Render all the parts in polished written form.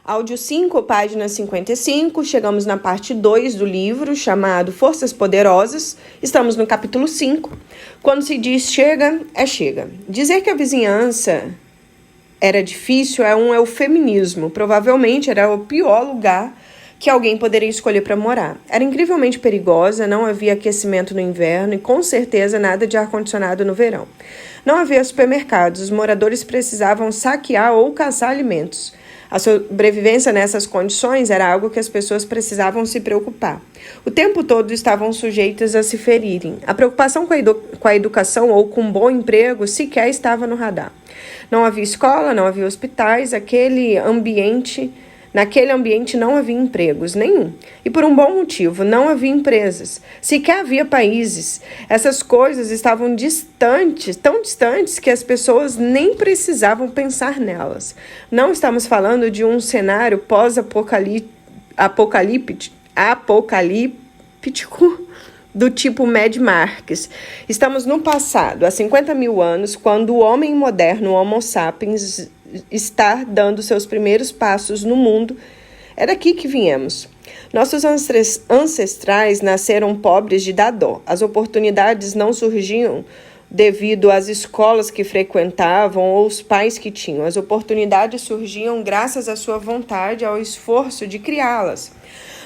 Áudio 5, página 55, chegamos na parte 2 do livro, chamado Forças Poderosas. Estamos no capítulo 5. Quando se diz chega, é chega. Dizer que a vizinhança era difícil é um eufemismo. Provavelmente era o pior lugar que alguém poderia escolher para morar. Era incrivelmente perigosa, não havia aquecimento no inverno e com certeza nada de ar-condicionado no verão. Não havia supermercados, os moradores precisavam saquear ou caçar alimentos. A sobrevivência nessas condições era algo que as pessoas precisavam se preocupar. O tempo todo estavam sujeitas a se ferirem. A preocupação com a educação ou com um bom emprego sequer estava no radar. Não havia escola, não havia hospitais, naquele ambiente não havia empregos nenhum. E por um bom motivo, não havia empresas. Sequer havia países. Essas coisas estavam distantes, tão distantes que as pessoas nem precisavam pensar nelas. Não estamos falando de um cenário pós-apocalíptico do tipo Mad Max. Estamos no passado, há 50 mil anos, quando o homem moderno, o Homo sapiens, está dando seus primeiros passos no mundo. É daqui que viemos. Nossos ancestrais nasceram pobres de dar dó. As oportunidades não surgiam devido às escolas que frequentavam ou os pais que tinham. As oportunidades surgiam graças à sua vontade, ao esforço de criá-las.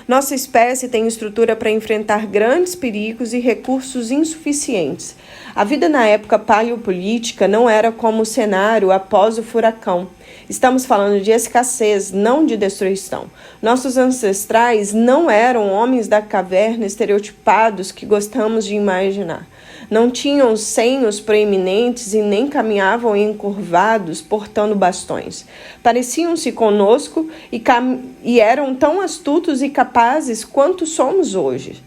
Nossa espécie tem estrutura para enfrentar grandes perigos e recursos insuficientes. A vida na época paleopolítica não era como o cenário após o furacão. Estamos falando de escassez, não de destruição. Nossos ancestrais não eram homens da caverna estereotipados que gostamos de imaginar. Não tinham seios proeminentes e nem caminhavam encurvados portando bastões. Pareciam-se conosco e eram tão astutos e capazes quanto somos hoje.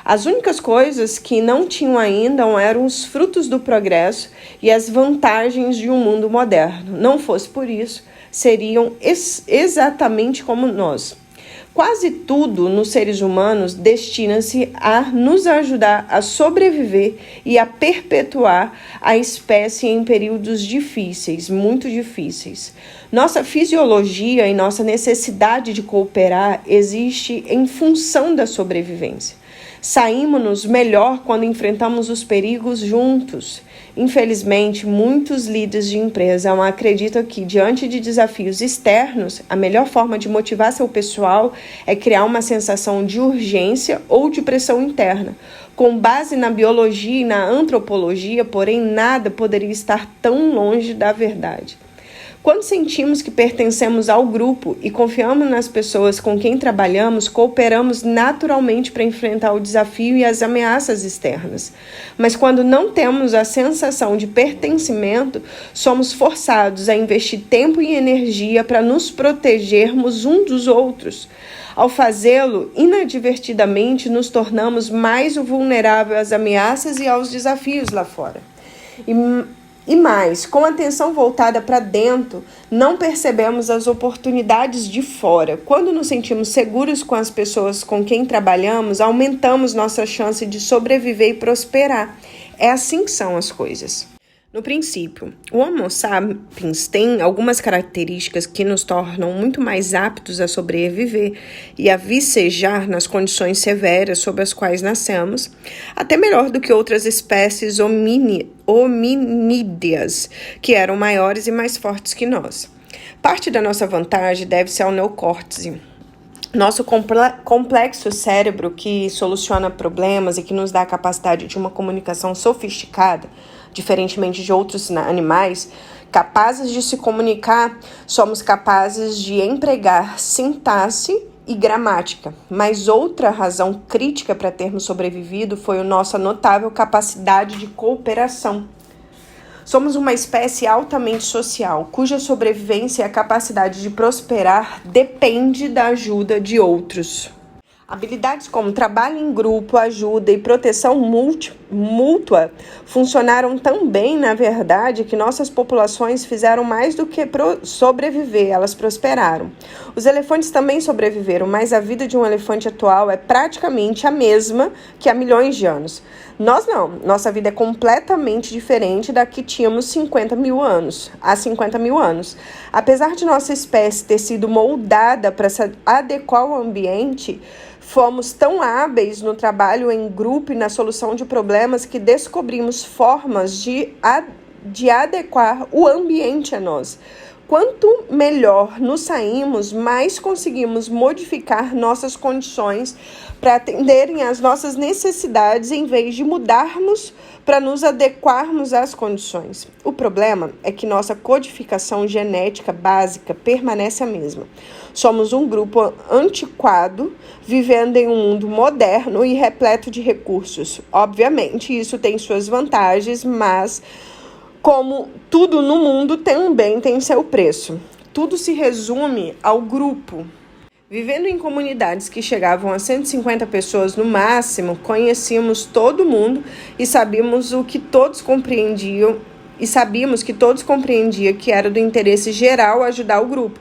As únicas coisas que não tinham ainda eram os frutos do progresso e as vantagens de um mundo moderno. Não fosse por isso, seriam exatamente como nós. Quase tudo nos seres humanos destina-se a nos ajudar a sobreviver e a perpetuar a espécie em períodos difíceis, muito difíceis. Nossa fisiologia e nossa necessidade de cooperar existe em função da sobrevivência. Saímos-nos melhor quando enfrentamos os perigos juntos. Infelizmente, muitos líderes de empresa acreditam que, diante de desafios externos, a melhor forma de motivar seu pessoal é criar uma sensação de urgência ou de pressão interna. Com base na biologia e na antropologia, porém, nada poderia estar tão longe da verdade. Quando sentimos que pertencemos ao grupo e confiamos nas pessoas com quem trabalhamos, cooperamos naturalmente para enfrentar o desafio e as ameaças externas. Mas quando não temos a sensação de pertencimento, somos forçados a investir tempo e energia para nos protegermos uns dos outros. Ao fazê-lo, inadvertidamente, nos tornamos mais vulneráveis às ameaças e aos desafios lá fora. E mais, com a atenção voltada para dentro, não percebemos as oportunidades de fora. Quando nos sentimos seguros com as pessoas com quem trabalhamos, aumentamos nossa chance de sobreviver e prosperar. É assim que são as coisas. No princípio, o Homo sapiens tem algumas características que nos tornam muito mais aptos a sobreviver e a vicejar nas condições severas sob as quais nascemos, até melhor do que outras espécies hominídeas, que eram maiores e mais fortes que nós. Parte da nossa vantagem deve-se ao neocórtex. Nosso complexo cérebro, que soluciona problemas e que nos dá a capacidade de uma comunicação sofisticada, diferentemente de outros animais, capazes de se comunicar, somos capazes de empregar sintaxe e gramática. Mas outra razão crítica para termos sobrevivido foi a nossa notável capacidade de cooperação. Somos uma espécie altamente social, cuja sobrevivência e a capacidade de prosperar depende da ajuda de outros. Habilidades como trabalho em grupo, ajuda e proteção mútua funcionaram tão bem, na verdade, que nossas populações fizeram mais do que sobreviver, elas prosperaram. Os elefantes também sobreviveram, mas a vida de um elefante atual é praticamente a mesma que há milhões de anos. Nós não, nossa vida é completamente diferente da que tínhamos há 50 mil anos. Apesar de nossa espécie ter sido moldada para se adequar ao ambiente, fomos tão hábeis no trabalho em grupo e na solução de problemas que descobrimos formas de adequar o ambiente a nós. Quanto melhor nos saímos, mais conseguimos modificar nossas condições para atenderem às nossas necessidades em vez de mudarmos para nos adequarmos às condições. O problema é que nossa codificação genética básica permanece a mesma. Somos um grupo antiquado, vivendo em um mundo moderno e repleto de recursos. Obviamente, isso tem suas vantagens, mas como tudo no mundo também tem seu preço. Tudo se resume ao grupo. Vivendo em comunidades que chegavam a 150 pessoas no máximo, conhecíamos todo mundo e sabíamos que todos compreendiam que era do interesse geral ajudar o grupo.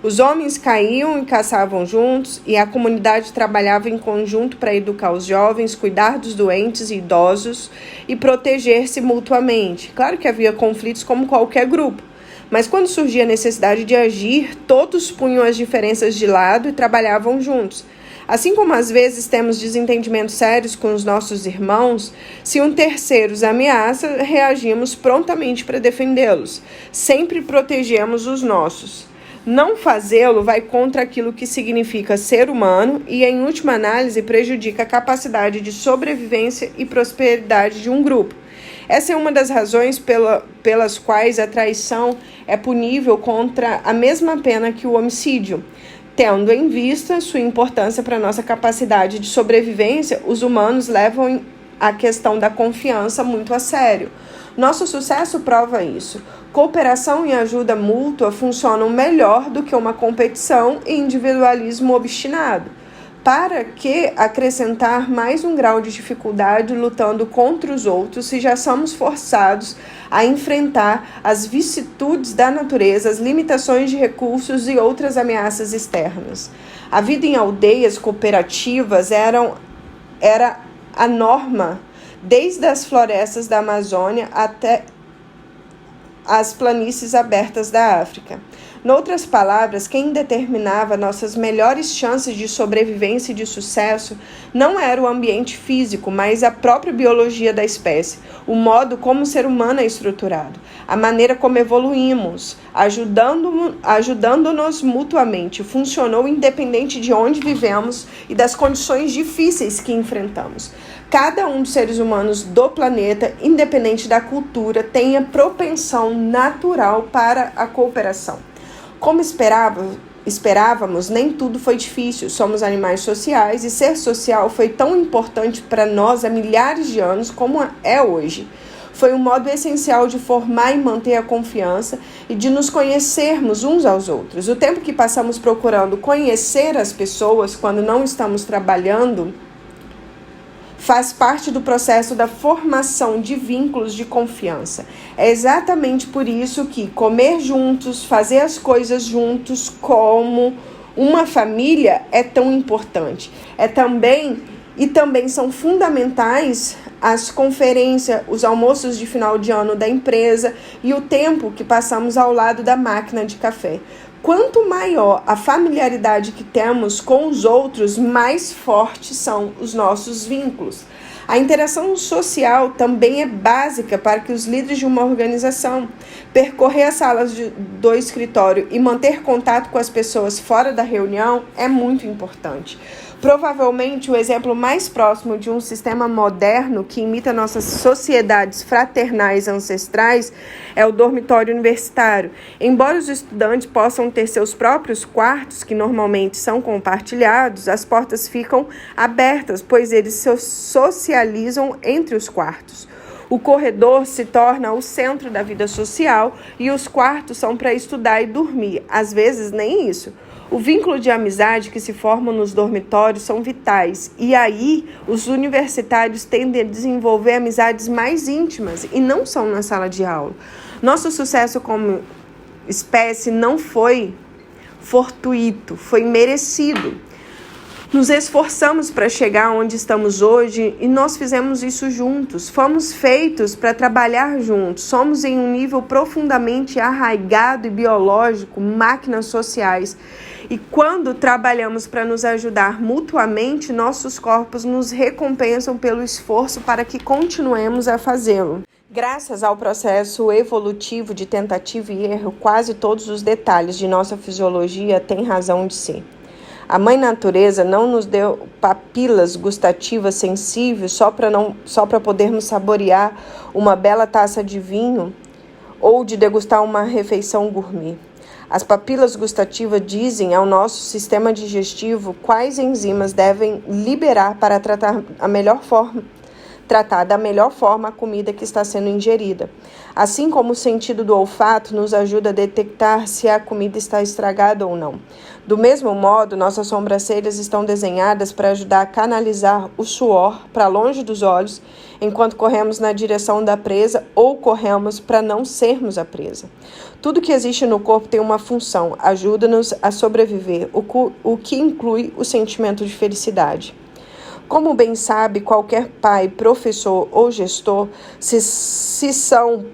Os homens caíam e caçavam juntos e a comunidade trabalhava em conjunto para educar os jovens, cuidar dos doentes e idosos e proteger-se mutuamente. Claro que havia conflitos como qualquer grupo, mas quando surgia a necessidade de agir, todos punham as diferenças de lado e trabalhavam juntos. Assim como às vezes temos desentendimentos sérios com os nossos irmãos, se um terceiro os ameaça, reagimos prontamente para defendê-los. Sempre protegemos os nossos. Não fazê-lo vai contra aquilo que significa ser humano e, em última análise, prejudica a capacidade de sobrevivência e prosperidade de um grupo. Essa é uma das razões pelas quais a traição é punível contra a mesma pena que o homicídio. Tendo em vista sua importância para a nossa capacidade de sobrevivência, os humanos levam a questão da confiança muito a sério. Nosso sucesso prova isso. Cooperação e ajuda mútua funcionam melhor do que uma competição e individualismo obstinado. Para que acrescentar mais um grau de dificuldade lutando contra os outros se já somos forçados a enfrentar as vicissitudes da natureza, as limitações de recursos e outras ameaças externas? A vida em aldeias cooperativas era a norma, desde as florestas da Amazônia até as planícies abertas da África. Noutras palavras, quem determinava nossas melhores chances de sobrevivência e de sucesso não era o ambiente físico, mas a própria biologia da espécie, o modo como o ser humano é estruturado, a maneira como evoluímos, ajudando-nos mutuamente. Funcionou independente de onde vivemos e das condições difíceis que enfrentamos. Cada um dos seres humanos do planeta, independente da cultura, tem a propensão natural para a cooperação. Como esperávamos, nem tudo foi difícil. Somos animais sociais e ser social foi tão importante para nós há milhares de anos como é hoje. Foi um modo essencial de formar e manter a confiança e de nos conhecermos uns aos outros. O tempo que passamos procurando conhecer as pessoas quando não estamos trabalhando faz parte do processo da formação de vínculos de confiança. É exatamente por isso que comer juntos, fazer as coisas juntos como uma família é tão importante. Também são fundamentais as conferências, os almoços de final de ano da empresa e o tempo que passamos ao lado da máquina de café. Quanto maior a familiaridade que temos com os outros, mais fortes são os nossos vínculos. A interação social também é básica para que os líderes de uma organização percorrer as salas do escritório e manter contato com as pessoas fora da reunião é muito importante. Provavelmente o exemplo mais próximo de um sistema moderno que imita nossas sociedades fraternais ancestrais é o dormitório universitário. Embora os estudantes possam ter seus próprios quartos, que normalmente são compartilhados, as portas ficam abertas, pois eles se socializam entre os quartos. O corredor se torna o centro da vida social e os quartos são para estudar e dormir. Às vezes, nem isso. O vínculo de amizade que se forma nos dormitórios são vitais, e aí os universitários tendem a desenvolver amizades mais íntimas e não são na sala de aula. Nosso sucesso como espécie não foi fortuito, foi merecido. Nos esforçamos para chegar onde estamos hoje e nós fizemos isso juntos. Fomos feitos para trabalhar juntos. Somos em um nível profundamente arraigado e biológico, máquinas sociais. E quando trabalhamos para nos ajudar mutuamente, nossos corpos nos recompensam pelo esforço para que continuemos a fazê-lo. Graças ao processo evolutivo de tentativa e erro, quase todos os detalhes de nossa fisiologia têm razão de ser. A Mãe Natureza não nos deu papilas gustativas sensíveis só para podermos saborear uma bela taça de vinho ou de degustar uma refeição gourmet. As papilas gustativas dizem ao nosso sistema digestivo quais enzimas devem liberar para tratar da melhor forma a comida que está sendo ingerida. Assim como o sentido do olfato nos ajuda a detectar se a comida está estragada ou não. Do mesmo modo, nossas sobrancelhas estão desenhadas para ajudar a canalizar o suor para longe dos olhos enquanto corremos na direção da presa ou corremos para não sermos a presa. Tudo que existe no corpo tem uma função, ajuda-nos a sobreviver, o que inclui o sentimento de felicidade. Como bem sabe qualquer pai, professor ou gestor, se são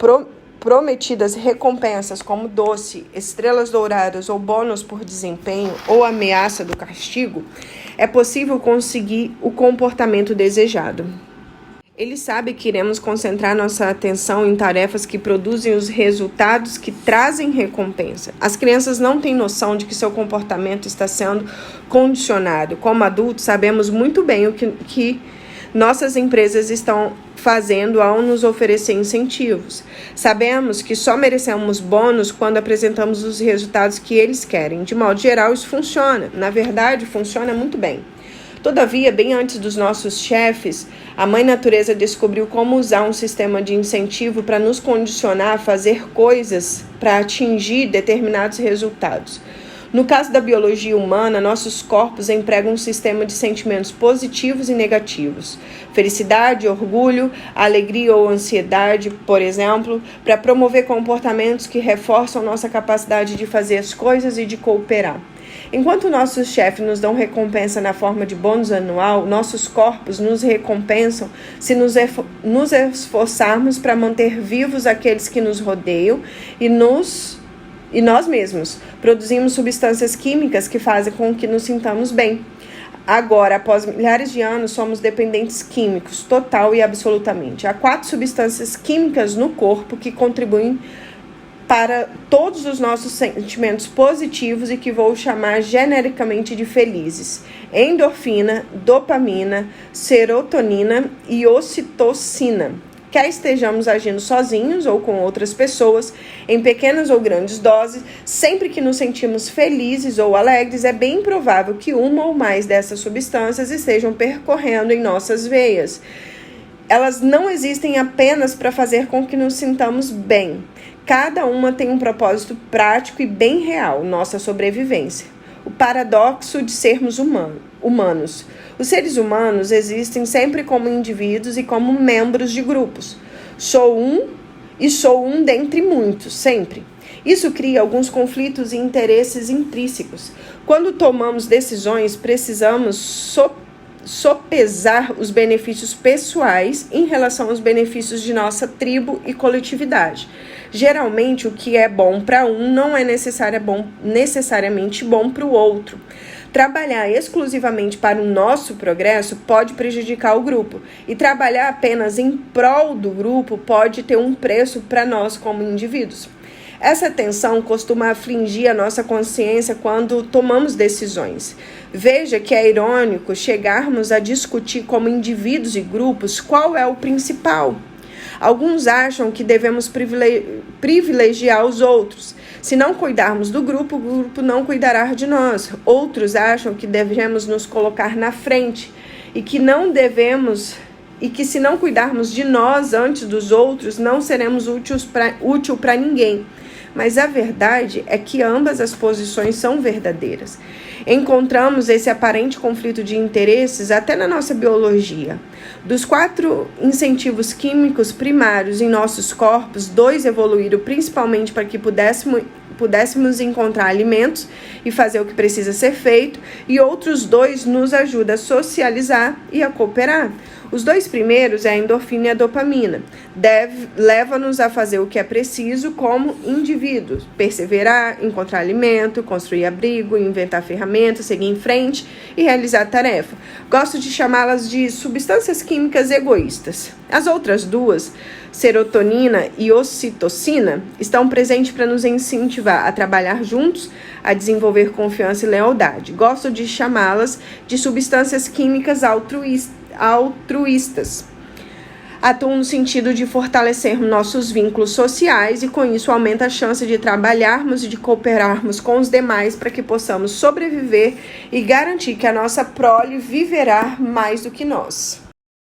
prometidas recompensas como doce, estrelas douradas ou bônus por desempenho ou ameaça do castigo, é possível conseguir o comportamento desejado. Ele sabe que iremos concentrar nossa atenção em tarefas que produzem os resultados que trazem recompensa. As crianças não têm noção de que seu comportamento está sendo condicionado. Como adultos, sabemos muito bem o que nossas empresas estão fazendo ao nos oferecer incentivos. Sabemos que só merecemos bônus quando apresentamos os resultados que eles querem. De modo geral, isso funciona. Na verdade, funciona muito bem. Todavia, bem antes dos nossos chefes, a Mãe Natureza descobriu como usar um sistema de incentivo para nos condicionar a fazer coisas para atingir determinados resultados. No caso da biologia humana, nossos corpos empregam um sistema de sentimentos positivos e negativos. Felicidade, orgulho, alegria ou ansiedade, por exemplo, para promover comportamentos que reforçam nossa capacidade de fazer as coisas e de cooperar. Enquanto nossos chefes nos dão recompensa na forma de bônus anual, nossos corpos nos recompensam se nos esforçarmos para manter vivos aqueles que nos rodeiam e nós mesmos. Produzimos substâncias químicas que fazem com que nos sintamos bem. Agora, após milhares de anos, somos dependentes químicos, total e absolutamente. Há 4 substâncias químicas no corpo que contribuem para todos os nossos sentimentos positivos e que vou chamar genericamente de felizes: endorfina, dopamina, serotonina e ocitocina. Quer estejamos agindo sozinhos ou com outras pessoas, em pequenas ou grandes doses, sempre que nos sentimos felizes ou alegres, é bem provável que uma ou mais dessas substâncias estejam percorrendo em nossas veias. Elas não existem apenas para fazer com que nos sintamos bem. Cada uma tem um propósito prático e bem real, nossa sobrevivência. O paradoxo de sermos humanos. Os seres humanos existem sempre como indivíduos e como membros de grupos. Sou um dentre muitos, sempre. Isso cria alguns conflitos e interesses intrínsecos. Quando tomamos decisões, precisamos sopesar os benefícios pessoais em relação aos benefícios de nossa tribo e coletividade. Geralmente, o que é bom para um não é necessariamente bom para o outro. Trabalhar exclusivamente para o nosso progresso pode prejudicar o grupo, e trabalhar apenas em prol do grupo pode ter um preço para nós como indivíduos. Essa tensão costuma afligir a nossa consciência quando tomamos decisões. Veja que é irônico chegarmos a discutir como indivíduos e grupos qual é o principal. Alguns acham que devemos privilegiar os outros. Se não cuidarmos do grupo, o grupo não cuidará de nós. Outros acham que devemos nos colocar na frente e que se não cuidarmos de nós antes dos outros, não seremos útil para ninguém. Mas a verdade é que ambas as posições são verdadeiras. Encontramos esse aparente conflito de interesses até na nossa biologia. Dos 4 incentivos químicos primários em nossos corpos, 2 evoluíram principalmente para que pudéssemos encontrar alimentos e fazer o que precisa ser feito, e outros 2 nos ajudam a socializar e a cooperar. Os 2 primeiros é a endorfina e a dopamina. Leva-nos a fazer o que é preciso como indivíduos. Perseverar, encontrar alimento, construir abrigo, inventar ferramentas, seguir em frente e realizar a tarefa. Gosto de chamá-las de substâncias químicas egoístas. As outras 2, serotonina e ocitocina, estão presentes para nos incentivar a trabalhar juntos, a desenvolver confiança e lealdade. Gosto de chamá-las de substâncias químicas altruístas. Atuam no sentido de fortalecer nossos vínculos sociais e com isso aumenta a chance de trabalharmos e de cooperarmos com os demais para que possamos sobreviver e garantir que a nossa prole viverá mais do que nós.